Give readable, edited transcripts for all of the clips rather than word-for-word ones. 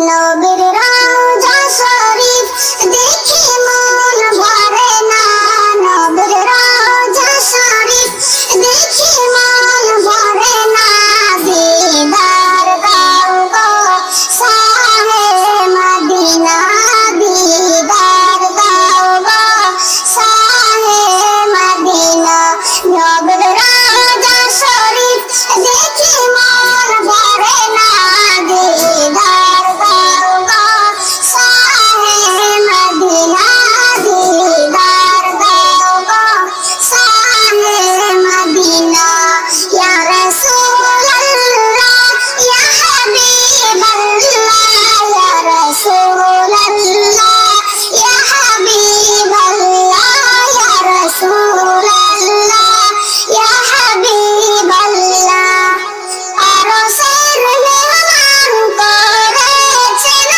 নবীর রওজা শরীফ দেখে মন ভরে না, নবীর রওজা শরীফ দেখে মন ভরে না। দিদার দাও গো শাহে মদিনা, দিদার দাও গো শাহে মদিনা। নবীর রওজা শরীফ দেখে মন ভরে না, দিদার দাও গো শাহে মদিনা, দিদার দাও গো শাহে মদিনা। ইয়া রাসূলুল্লাহ ইয়া হাবিবাল্লাহ, ইয়া রাসূলুল্লাহ ইয়া হাবিবাল্লাহ, ইয়া রাসূলুল্লাহ ইয়া হাবিবাল্লাহ। আরশের মেহমান করেছেন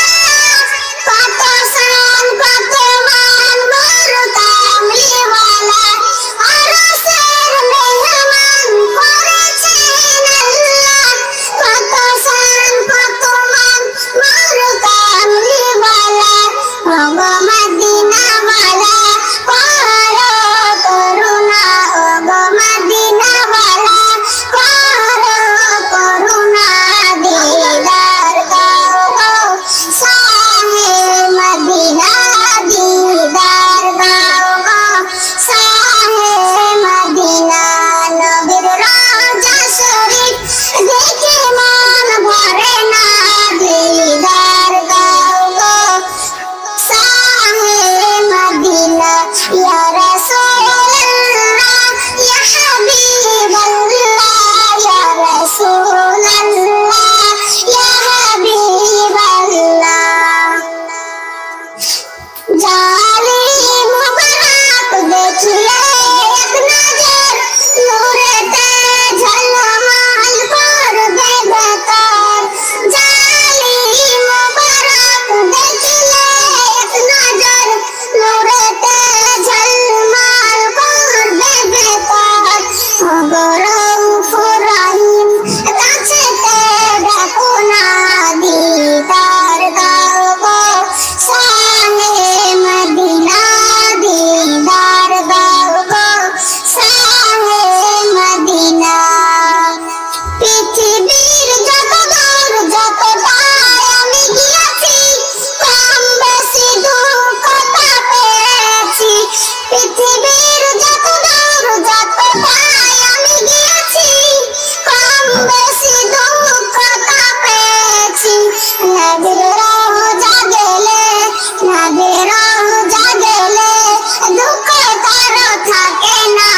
কত শান কত মান নূর কামলিওয়ালা। আরশের মেহমান করেছেন আল্লাহ কত শান কত মান নূর কামলিওয়ালা। ওগো মদিনাওয়ালা করো করুণা, ওগো মদিনাওয়ালা করো করুণা। দিদার দাও গো শাহে মদিনা, দিদার দাও গো শাহে মদিনা। নবীর রওজা শরীফ দেখে মন ভরে না, দিদার দাও গো শাহে মদিনা। ইয়া রাসূলুল্লাহ ইয়া হাবিবাল্লাহ, ইয়া রাসূলুল্লাহ ইয়া হাবিবাল্লাহ। জালি মুবারক দেখিলে এক নজর নূরেতে ঝলমল করবে বেতার। জালি মুবারক দেখিলে এক নজর নূরেতে ঝলমল করবে বেতার। ওগো রউফুর রহিম কাছেতে ডাকো না, দিদার দাও গো শাহে মদিনা, দিদার দাও গো শাহে মদিনা। পৃথিবীর যত দূর যতটাই আমি গিয়েছি, কম বেশি দুঃখতা পেয়েছি। পৃথিবীর যত দূর যতটাই আমি গিয়েছি, কম বেশি দুঃখতা পেয়েছি। নবীর রওজা গেলে, নবীর রওজা গেলে দুঃখ কারো থাকে না।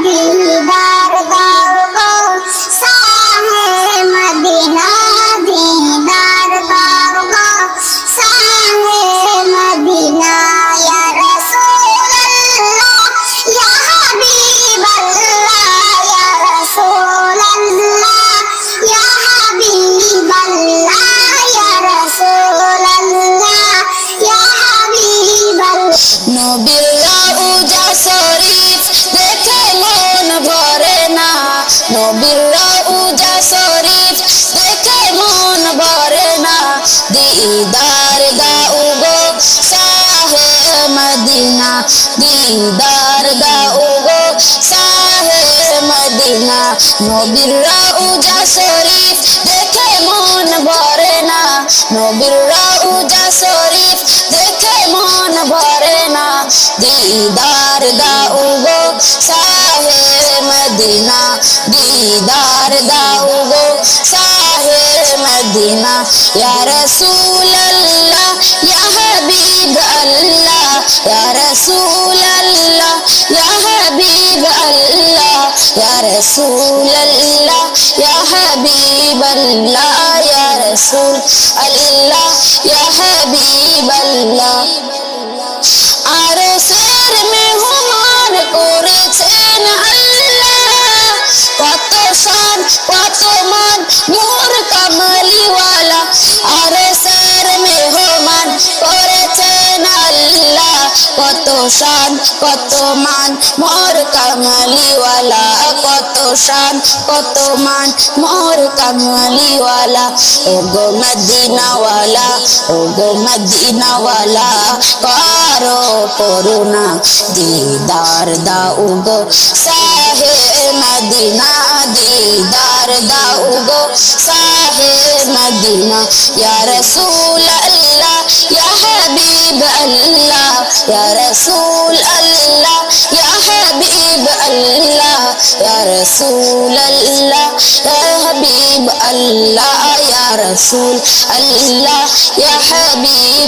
দিদার দাও গো শাহে মদিনা, দিদার দাও গো শাহে মদিনা। ইয়া রাসূলুল্লাহ ইয়া হাবিবাল্লাহ, ইয়া রাসূলুল্লাহ ইয়া হাবিবাল্লাহ, ইয়া রাসূলুল্লাহ ইয়া হাবিবাল্লাহ। নবীর রওজা শরীফ দেখে মন ভরে না, নবীর রওজা শরীফ দেখে মন ভরে না। দিদার দাও গো শাহে মদিনা, দিদার দাও গো শাহে মদিনা। নবীর রওজা শরীফ দেখে মন ভরে না, নবীর রওজা শরীফ দেখে মন ভরে না। দিদার দাও গো শাহে মদিনা, দিদার দাও গো শাহে মদিনা। ইয়া রাসূলুল্লাহ ইয়া হাবিবাল্লাহ, ইয়া রাসূলুল্লাহ ইয়া হাবিবাল্লাহ, ইয়া রাসূলুল্লাহ ইয়া হাবিবাল্লাহ, ইয়া রাসূলুল্লাহ ইয়া হাবিবাল্লাহ। আরশের মেহমান করেছেন আল্লাহ কত শান কত মান নূর কামলিওয়ালা। আরশের মেহমান করেছেন আল্লাহ কত শান কত মান মোর কামলিওয়ালা, কত শান কত মান মোর কামলিওয়ালা। ওগো মদিনাওয়ালা, ওগো মদিনাওয়ালা, করো করুণা দিদার দাও গো শাহে মদিনা, দিদার দাও গো শাহে মদিনা। ইয়া রাসূল আল্লাহ, ইয়া হাবিব আল্লাহ, ইয়া রাসূল আল্লাহ, ইয়া হাবিব আল্লাহ, ইয়া রাসূল আল্লাহ, ইয়া হাবিব আল্লাহ, ইয়া রাসূল আল্লাহ, ইয়া হাবিব